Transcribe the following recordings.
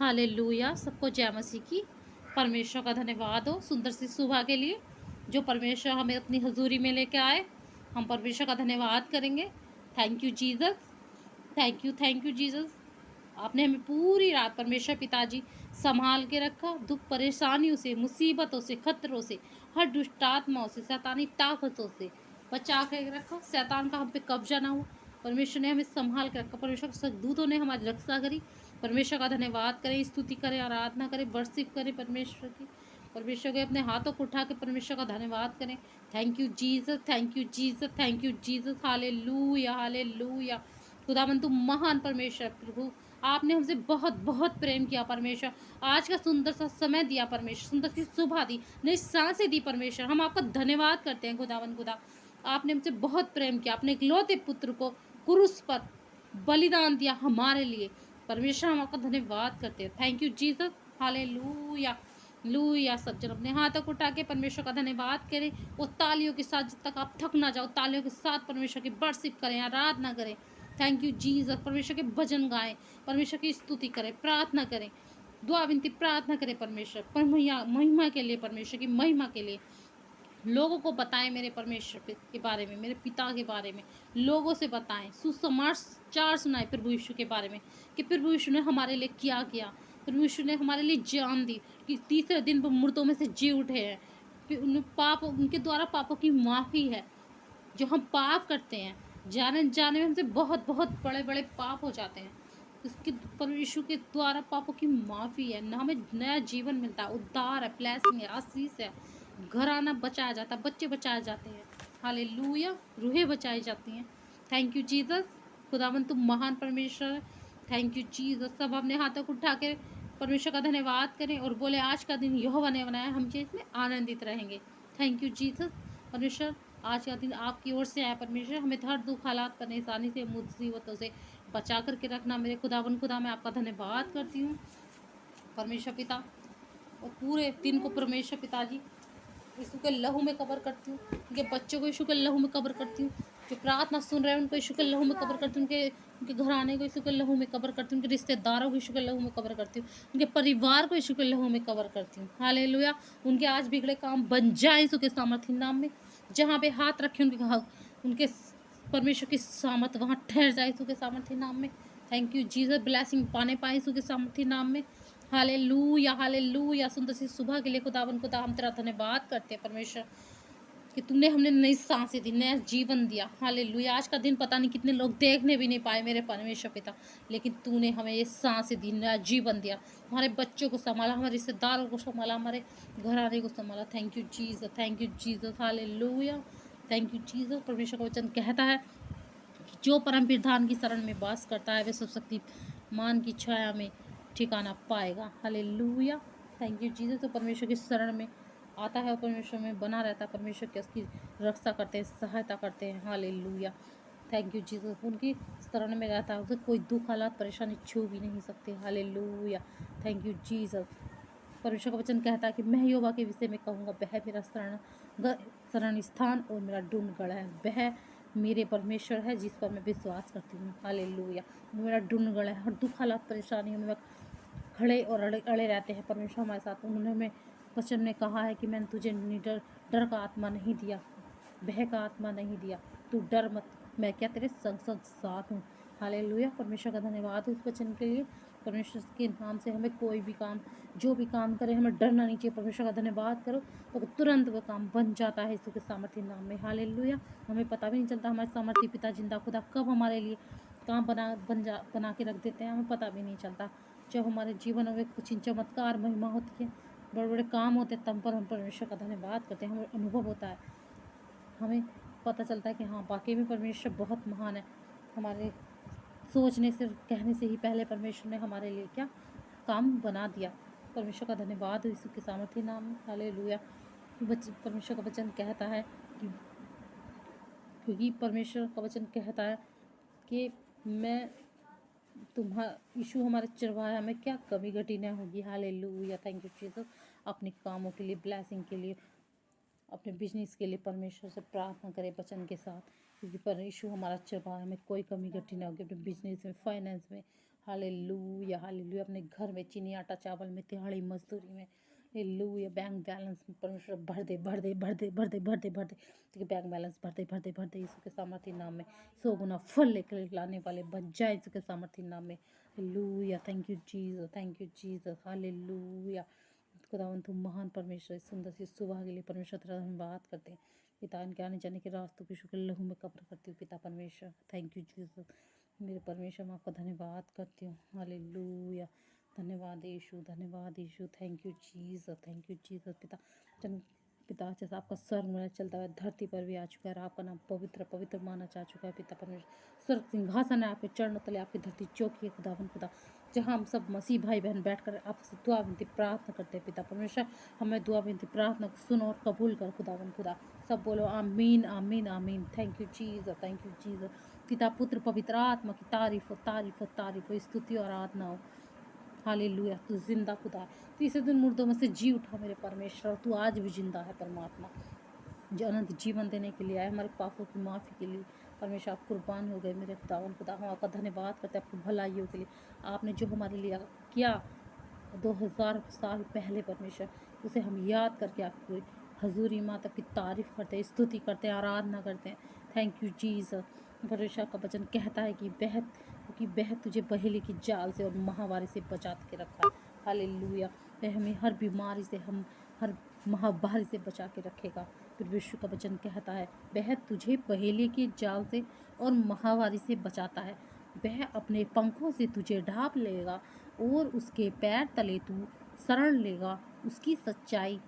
Hallelujah. सबको जय मसीह की। परमेश्वर का धन्यवाद हो सुंदर सी सुबह के लिए जो परमेश्वर हमें अपनी हजूरी में लेके आए। हम परमेश्वर का धन्यवाद करेंगे। Thank you Jesus, thank you Jesus. आपने हमें पूरी रात परमेश्वर पिताजी संभाल के रखा। दुख परेशानियों से, मुसीबतों से, खतरों से, हर दुष्ट आत्माओं से, शैतानी ताकतों से बचा के रखा। शैतान का हम पे कब्जा ना हो। परमेश्वर ने हमें संभाल के रखा। परमेश्वर के सदूतों ने हमारी रक्षा करी। परमेश्वर का धन्यवाद करें, स्तुति करें, आराधना करें, वर्शिप करें परमेश्वर की। परमेश्वर के अपने हाथों को उठा के परमेश्वर का धन्यवाद करें। Thank you Jesus, thank you Jesus, thank you Jesus. Hallelujah, hallelujah. खुदावंद तू महान परमेश्वर प्रभु, आपने हमसे बहुत बहुत प्रेम किया परमेश्वर। आज का सुंदर सा समय दिया परमेश्वर, सुंदर सी सुबह दी, नई सांसें दी परमेश्वर। हम आपका धन्यवाद करते हैं खुदावन खुदा। आपने हमसे बहुत प्रेम किया, अपने इकलौते पुत्र को क्रूस पर बलिदान दिया हमारे लिए। परमेश्वर हम आपका धन्यवाद करते हैं। थैंक यू जीसस, हालेलुया, लूया। सब जन अपने हाथों को उठा के परमेश्वर का धन्यवाद करें। वो तालियों के साथ, जब तक आप थक ना जाओ, तालियों के साथ परमेश्वर की वर्शिप करें, आराधना करें। Thank you Jesus. परमेश्वर के भजन गाएं, परमेश्वर की स्तुति करें, प्रार्थना करें, दुआ विनती प्रार्थना करें परमेश्वर पर महिमा के लिए, परमेश्वर की महिमा के लिए। लोगों को बताएं मेरे परमेश्वर के बारे में, मेरे पिता के बारे में। लोगों से बताएं, सुसमाचार सुनाएं प्रभु यीशु के बारे में कि प्रभु यीशु ने हमारे लिए क्या किया। प्रभु यीशु ने हमारे लिए जान दी कि तीसरे दिन वो मुर्दों में से जी उठे हैं। पाप, उनके द्वारा पापों की माफ़ी है। जो हम पाप करते हैं, जाने जाने में हमसे बहुत बहुत बड़े बड़े पाप हो जाते हैं। उसके परमेश्वर के द्वारा पापों की माफ़ी है, न हमें नया जीवन मिलता है, उद्धार है, ब्लेसिंग है, आशीष है। घराना बचाया जाता है, बच्चे बचाए जाते हैं। हालेलुया, रूहें बचाई जाती हैं। Thank you Jesus. खुदावन तुम महान परमेश्वर है। Thank you Jesus. सब अपने हाथों को उठा के परमेश्वर का धन्यवाद करें और बोले आज का दिन यहोवा ने बनाया, हम इसमें आनंदित रहेंगे। Thank you Jesus. परमेश्वर आज का दिन आपकी ओर से आया परमेश्वर, हमें हर दुख, हालात, परेशानी से, मुसीबतों से बचा करके रखना। मेरे खुदावन खुदा मैं आपका धन्यवाद करती हूँ परमेश्वर पिता। और पूरे दिन को परमेश्वर पिताजी यीशु के लहू में कवर करती हूँ। उनके बच्चों को यीशु के लहू में कवर करती हूँ। जो प्रार्थना सुन रहे हैं उनको यीशु के लहू में कवर करती हूँ। उनके घराने को यीशु के लहू में कवर करती हूँ। उनके रिश्तेदारों को यीशु के लहू में कवर करती हूँ। उनके परिवार को यीशु के लहू में कवर करती हूँ। हालेलुया। उनके आज बिगड़े काम बन जाए यीशु के सामर्थ्य नाम में। जहाँ पे हाथ रखे उनके परमेश्वर की सामर्थ वहाँ ठहर जाए यीशु के सामर्थ्य नाम में। Thank you Jesus. ब्लेसिंग पाने पाए यीशु के सामर्थ्य नाम में। Hallelujah, hallelujah. सुंदर सी सुबह के लिए खुदावन खुदा हम तेरा धन्यवाद करते हैं परमेश्वर कि तुमने हमें नई सांसें दी, नया जीवन दिया। हालेलुया। आज का दिन पता नहीं कितने लोग देखने भी नहीं पाए मेरे परमेश्वर पिता, लेकिन तूने हमें ये सांसें दी, नया जीवन दिया। हमारे बच्चों को संभाला, हमारे रिश्तेदारों को संभाला, हमारे घराने को संभाला। Thank you Jesus, thank you Jesus. Hallelujah, thank you Jesus. परमेश्वर का वचन कहता है कि जो परम प्रधान की शरण में वास करता है वे सब शक्तिमान की छाया में ठिकाना पाएगा। Hallelujah, thank you Jesus. तो परमेश्वर की शरण में आता है और परमेश्वर में बना रहता है, परमेश्वर की उसकी रक्षा करते हैं, सहायता करते हैं। Hallelujah, thank you Jesus. उनकी शरण में रहता है, उसे कोई दुख, हालात, परेशानी छू भी नहीं सकते। Hallelujah, thank you Jesus. परमेश्वर का वचन कहता है कि मैं यहोवा के विषय में कहूँगा, वह मेरा शरण स्थान और मेरा ढूंढगढ़ है। वह मेरे परमेश्वर है जिस पर मैं विश्वास करती हूँ। हालेलुया, मेरा ढूंढगढ़ है। हर दुख, हालात, परेशानियों में खड़े और अड़े रहते हैं परमेश्वर हमारे साथ। उन्होंने हमें वचन में कहा है कि मैंने तुझे डर का आत्मा नहीं दिया, भय का आत्मा नहीं दिया। तू डर मत, मैं क्या तेरे संग संग साथ हूँ। हालेलुया, परमेश्वर का धन्यवाद उस वचन के लिए। परमेश्वर के नाम से हमें कोई भी काम, जो भी काम करे, हमें डरना नहीं चाहिए। परमेश्वर का धन्यवाद करो तो तुरंत वो काम बन जाता है यीशु के सामर्थ्य नाम में। हालेलुया, हमें पता भी नहीं चलता हमारे सामर्थ्य पिता जिंदा खुदा कब हमारे लिए काम बना के रख देते हैं, हमें पता भी नहीं चलता। जब हमारे जीवन में कुछ चमत्कार महिमा होती है, बड़े बड़े काम होते हैं, तब पर हम परमेश्वर का धन्यवाद करते हैं। हमें अनुभव होता है, हमें पता चलता है कि हाँ वाकई में परमेश्वर बहुत महान है। हमारे सोचने से, कहने से ही पहले परमेश्वर ने हमारे लिए क्या काम बना दिया। परमेश्वर का धन्यवाद हो यीशु के सामर्थ्य नाम में। हालेलुया। परमेश्वर का वचन कहता है कि क्योंकि परमेश्वर का वचन कहता है कि मैं यीशु हमारे चरवाहा, हमें क्या कमी घटी न होगी। Hallelujah, thank you Jesus. अपने कामों के लिए, ब्लेसिंग के लिए, अपने बिजनेस के लिए परमेश्वर से प्रार्थना करें वचन के साथ, क्योंकि पर यीशु हमारा चरवाहा, हमें कोई कमी घटी ना होगी अपने बिजनेस में, फाइनेंस में। Hallelujah hallelujah. अपने घर में चीनी आटा चावल में दिहाड़ी मजदूरी में हालेलुया बैंक बैलेंस में परमेश्वर भर दे भर दे भर दे भर दे भर दे भर दे, क्योंकि बैंक बैलेंस भर दे भर दे भर दे यीशु के सामर्थ्य नाम में। 100 गुना फल लेकर लाने वाले बन जाए यीशु के सामर्थ्य नाम में। Hallelujah. Thank you Jesus, thank you Jesus. Hallelujah. खुदावन तुम महान परमेश्वर, इस सुंदर सी सुबह के लिए परमेश्वर तेरा धन्यवाद करते हैं पिता। इनके आने जाने के रास्तों की शुक्र लहू में कब्र करती हूँ पिता परमेश्वर। थैंक यू जीसस मेरे परमेश्वर, मैं आपका धन्यवाद करती हूँ। हालेलुया। धन्यवाद यीशु, धन्यवाद यीशु। Thank you Jesus, thank you Jesus पिता। पिता जैसा आपका स्वर्ग में चलता है धरती पर भी आ चुका है, आपका नाम पवित्र पवित्र माना जा चुका है पिता परमेश्वर। स्वर्ग सिंहासन है आपके चरणों तले, आपकी धरती चौकी है खुदावन खुदा, जहाँ हम सब मसीह भाई बहन बैठकर आपसे दुआ विनती प्रार्थना करते हैं पिता परमेश्वर। हमें दुआ विनती प्रार्थना को सुनो और कबूल कर खुदावन खुदा। सब बोलो आमीन आमीन आमीन। Thank you Jesus, thank you Jesus. पिता पुत्र पवित्र आत्मा की तारीफ हो तारीफ हो तारीफ हो, स्तुति और आराधना हो। हालेलुया। तू जिंदा खुदा है, तीसरे दिन मुर्दों में से जी उठा मेरे परमेश्वर, तू आज भी जिंदा है परमात्मा, जो अनंत जीवन देने के लिए आए, हमारे पापों की माफ़ी के लिए परमेश्वर आप कुर्बान हो गए मेरे खुदावन खुदा। हम आपका धन्यवाद करते हैं आपकी भलाइयों के लिए, आपने जो हमारे लिए किया 2000 साल पहले परमेश्वर, उसे हम याद करके आपकी हजूरी माता की तारीफ करते हैं, स्तुति करते हैं, आराधना करते हैं। Thank you Jesus. परमेश्वर का वचन कहता है कि बह तुझे बहेली की जाल से और महामारी से बचा के रखा है। हालेलुया। वह हमें हर बीमारी से, हम हर महामारी से बचा के रखेगा। फिर विश्व का वचन कहता है वह तुझे बहेली की जाल से और महामारी से बचाता है, वह अपने पंखों से तुझे ढांप लेगा और उसके पैर तले तू शरण लेगा। उसकी सच्चाई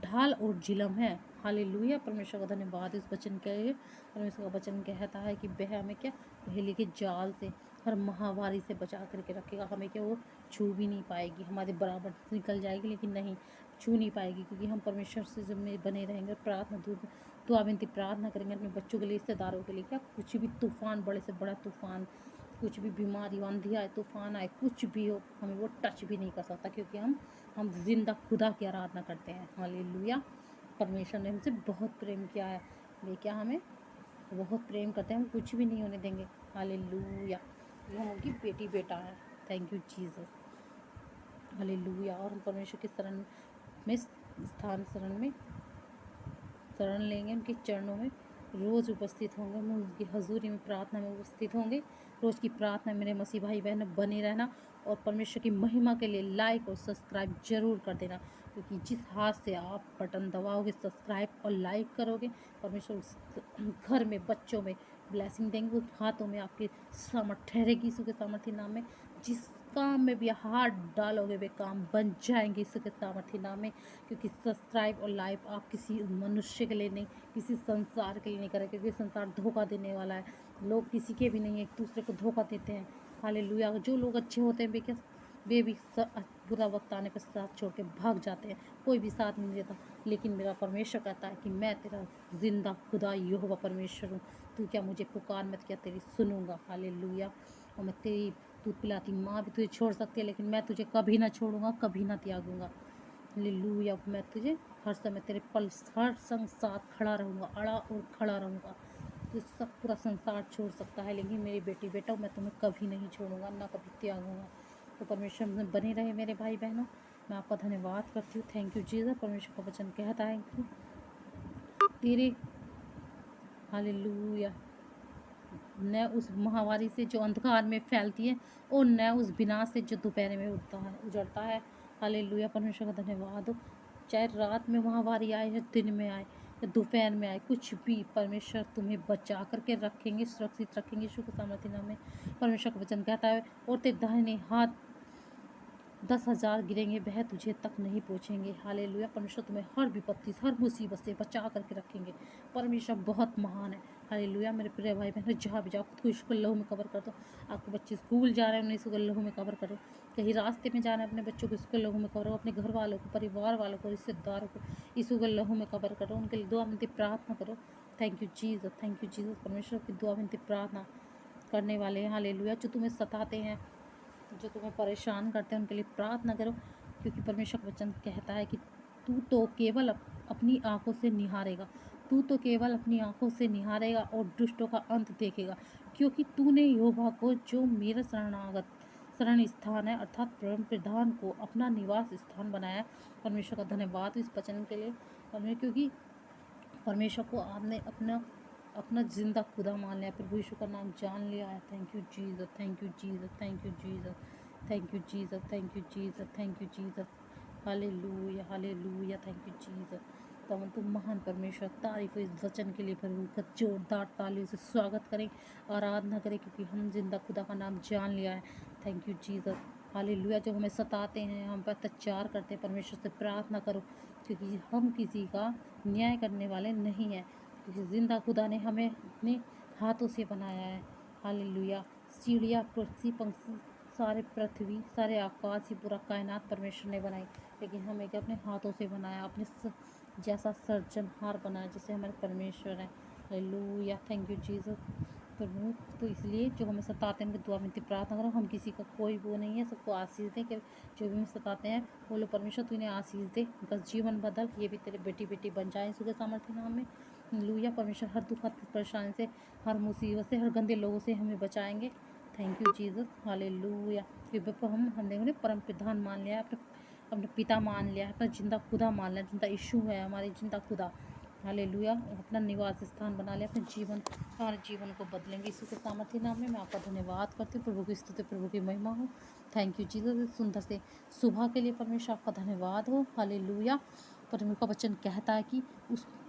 ढाल और झिलम है। हालेलुया। परमेश्वर का धन्यवाद इस वचन के लिए। परमेश्वर का वचन कहता है कि वह हमें क्या पहले के जाल से, हर महामारी से बचा करके रखेगा। हमें क्या वो छू भी नहीं पाएगी, हमारे बराबर निकल जाएगी लेकिन नहीं छू नहीं पाएगी, क्योंकि हम परमेश्वर से जब में बने रहेंगे, प्रार्थना दुआ विनती प्रार्थना करेंगे अपने बच्चों के लिए, रिश्तेदारों के लिए, क्या कुछ भी तूफान, बड़े से बड़ा तूफान, कुछ भी बीमारी आंधी आए तूफान आए कुछ भी हो, हमें वो टच भी नहीं कर सकता, क्योंकि हम जिंदा खुदा की आराधना करते हैं। हालेलुया। परमेश्वर ने हमसे बहुत प्रेम किया है, वे क्या हमें बहुत प्रेम करते हैं, हम कुछ भी नहीं होने देंगे। हालेलुया। ये हम उनकी बेटी बेटा है। Thank you Jesus. हालेलुया। और हम परमेश्वर के शरण में शरण लेंगे, उनके चरणों में रोज़ उपस्थित होंगे, हम उनकी हजूरी में प्रार्थना में उपस्थित होंगे। रोज़ की प्रार्थना मेरे मसीह भाई बहन बने रहना, और परमेश्वर की महिमा के लिए लाइक और सब्सक्राइब जरूर कर देना, क्योंकि जिस हाथ से आप बटन दबाओगे, सब्सक्राइब और लाइक करोगे, परमेश्वर उस घर में बच्चों में ब्लेसिंग देंगे, उस हाथों में आपके सामर्थ ठहरेगी यीशु के सामर्थ्य नाम में। जिस काम में भी हाथ डालोगे वे काम बन जाएंगे यीशु के सामर्थ्य नाम में, क्योंकि सब्सक्राइब और लाइक आप किसी मनुष्य के लिए नहीं, किसी संसार के लिए नहीं करें, क्योंकि संसार धोखा देने वाला है। लोग किसी के भी नहीं, एक दूसरे को धोखा देते हैं। हालेलुया। जो लोग अच्छे होते हैं वे भी बुरा वक्त आने पर साथ छोड़ के भाग जाते हैं, कोई भी साथ नहीं देता, लेकिन मेरा परमेश्वर कहता है कि मैं तेरा जिंदा खुदा यहोवा परमेश्वर हूँ, तू क्या मुझे पुकार, मैं क्या तेरी सुनूंगा। हालेलुया। और मैं तेरी दूध पिलाती माँ भी तुझे छोड़ सकती है, लेकिन मैं तुझे कभी ना छोड़ूंगा, कभी ना त्यागूंगा। हालेलुया। मैं तुझे हर समय तेरे पल हर संग साथ खड़ा रहूँगा, अड़ा और खड़ा रहूँगा। तो सब पूरा संसार छोड़ सकता है, लेकिन मेरी बेटी बेटा मैं तुम्हें कभी नहीं छोड़ूंगा, ना कभी त्यागूंगा। तो परमेश्वर में बने रहे मेरे भाई बहनों, मैं आपका धन्यवाद करती हूँ। Thank you Jesus. परमेश्वर का वचन कहता है कि तेरे हालेलुया न उस महामारी से जो अंधकार में फैलती है, और न उस विनाश से जो दोपहर में उजड़ता है। हालेलुया। परमेश्वर का धन्यवाद हो। चाहे रात में महामारी आए या दिन में आए या दोपहर में आए, कुछ भी परमेश्वर तुम्हें बचा करके रखेंगे, सुरक्षित रखेंगे यीशु के सामर्थ्य नाम में। परमेश्वर का वचन कहता है और तेरे दाहिने हाथ 10,000 गिरेंगे, वह तुझे तक नहीं पहुँचेंगे। हालेलुया। परमेश्वर तुम्हें हर विपत्ति हर मुसीबत से बचा करके रखेंगे। परमेश्वर बहुत महान है। हालेलुया। मेरे प्रिय भाई बहन, जहाँ भी जाओ खुद को यीशु के लहू में कवर कर दो। आपके बच्चे स्कूल जा रहे हैं, उन्हें यीशु के लहू में कवर करो। कहीं रास्ते में जाना है, अपने बच्चों को यीशु के लहू में कवर करो। अपने घर वालों को, परिवार वालों को, रिश्तेदारों को यीशु के लहू में कवर करो। उनके लिए दुआ विनती प्रार्थना करो। Thank you Jesus, thank you Jesus. परमेश्वर की दुआ विनती प्रार्थना करने वाले हैं। हालेलुया। जो तुम्हें सताते हैं, जो तुम्हें परेशान करते हैं, उनके लिए प्रार्थना करो, क्योंकि परमेश्वर का वचन कहता है कि तू तो केवल अपनी आंखों से निहारेगा, तू तो केवल अपनी आंखों से निहारेगा और दुष्टों का अंत देखेगा, क्योंकि तूने यहोवा को जो मेरा शरणागत शरण स्थान है, अर्थात परम प्रधान को अपना निवास स्थान बनाया। परमेश्वर का धन्यवाद इस वचन के लिए, क्योंकि परमेश्वर को आपने अपना अपना जिंदा खुदा मान लिया, प्रभु यीशु का नाम जान लिया है। Thank you Jesus, thank you Jesus, thank you Jesus, thank you Jesus, thank you Jesus, thank you Jesus, hallelujah hallelujah, thank you Jesus. तो तुम महान परमेश्वर, तारीफ हो इस वचन के लिए प्रभु का जोरदार तालियों से स्वागत करें, आराधना करें, क्योंकि हम जिंदा खुदा का नाम जान लिया है। Thank you Jesus, hallelujah. जो हमें सताते हैं, हम पर अत्याचार करते हैं, परमेश्वर से प्रार्थना करो, क्योंकि हम किसी का न्याय करने वाले नहीं हैं, क्योंकि जिंदा खुदा ने हमें अपने हाथों से बनाया है। हालेलुया। चिड़िया, पक्षी, पंछी, सारे पृथ्वी, सारे आकाश, ये पूरा कायनात परमेश्वर ने बनाई, लेकिन हमें क्या अपने हाथों से बनाया, अपने जैसा सर्जनहार बनाया, जैसे हमारे परमेश्वर है। हालेलुया, थैंक यू जीसस प्रभु। तो इसलिए जो हमें सताते हैं, उनकी दुआ विनती प्रार्थना करो। हम किसी का कोई वो नहीं है, सबको आशीष दे, कि जो भी हमें सताते हैं बोलो परमेश्वर तू इन्हें आशीष दे, उनका जीवन बदल, ये भी तेरे बेटी बेटी बन जाए यीशु के सामर्थ्य नाम में। हालेलुया। परमेश्वर हर दुख, हर परेशानी से, हर मुसीबत से, हर गंदे लोगों से हमें बचाएंगे। Thank you Jesus, hallelujah. क्योंकि हमने परम प्रधान मान लिया, अपने पिता मान लिया, अपना जिंदा खुदा मान लिया, जिंदा यीशु है हमारे जिंदा खुदा। हालेलुया। अपना निवास स्थान बना लिया, अपने जीवन, हमारे जीवन को बदलेंगे यीशु के सामर्थ्य नाम में। मैं आपका धन्यवाद करती हूँ, प्रभु की स्तुति, प्रभु की महिमा हो। Thank you Jesus. सुंदर से सुबह के लिए परमेश्वर आपका धन्यवाद हो। हालेलुया। परमेश्वर का वचन कहता है कि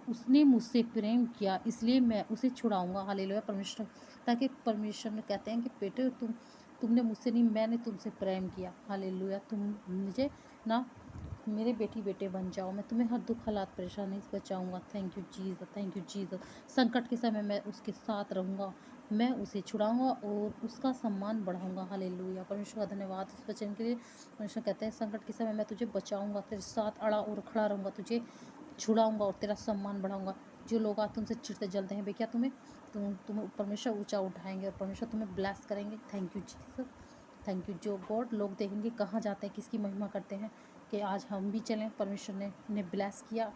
उसने मुझसे प्रेम किया, इसलिए मैं उसे छुड़ाऊंगा। हालेलुया। परमेश्वर, ताकि परमेश्वर में कहते हैं कि बेटे तुमने मुझसे नहीं, मैंने तुमसे प्रेम किया। हालेलुया। तुम मुझे ना मेरे बेटी बेटे बन जाओ, मैं तुम्हें हर दुख, हालात, परेशानी से बचाऊंगा। Thank you Jesus, thank you Jesus. संकट के समय मैं उसके साथ रहूँगा, मैं उसे छुड़ाऊंगा और उसका सम्मान बढ़ाऊंगा। हालेलुया। परमेश्वर का धन्यवाद इस वचन के लिए। परमेश्वर कहते हैं संकट के समय मैं तुझे बचाऊंगा, तेरे साथ अड़ा और खड़ा रहूँगा, तुझे छुड़ाऊंगा और तेरा सम्मान बढ़ाऊंगा। जो लोग आज तुमसे चिढ़ते जलते हैं, क्या तुम्हें परमेश्वर ऊंचा उठाएंगे और परमेश्वर तुम्हें ब्लेस करेंगे। Thank you Jesus, thank you जो गॉड। लोग देखेंगे कहाँ जाते हैं, किसकी महिमा करते हैं, कि आज हम भी चलें। परमेश्वर ने उन्हें ब्लेस किया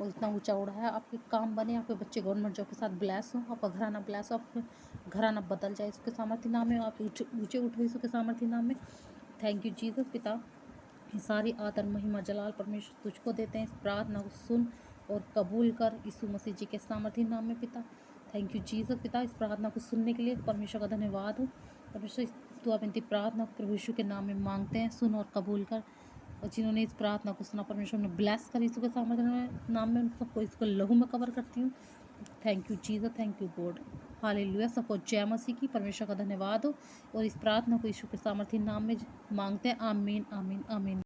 और इतना ऊंचा उड़ाया। आपके काम बने, आपके बच्चे गवर्नमेंट जॉब के साथ ब्लेस हो, आपका घराना ब्लेस हो, आपका घराना बदल जाए इसके सामर्थ्य नाम में। आप ऊँचे उठो इसके सामर्थ्य नाम में। Thank you Jesus. पिता, सारी आदर, महिमा, जलाल परमेश्वर तुझको देते हैं। इस प्रार्थना को सुन और कबूल कर यीशु मसीह जी के सामर्थ्य नाम में। पिता, थैंक यू जीसस। पिता, इस प्रार्थना को सुनने के लिए परमेश्वर का धन्यवाद हो। परमेश्वर, दुआ विनती प्रार्थना प्रभु यीशु के नाम में मांगते हैं, सुन और कबूल कर। और जिन्होंने इस प्रार्थना को सुना, परमेश्वर ने ब्लेस कर यीशु के सामर्थ्य नाम में, उन सबको इसको लहू में कवर करती हूँ। Thank you Jesus, thank you God. Hallelujah. सबको जय मसीह की। परमेश्वर का धन्यवाद हो। और इस प्रार्थना को यीशु के सामर्थ्य नाम में मांगते हैं। आमीन, आमीन, आमीन।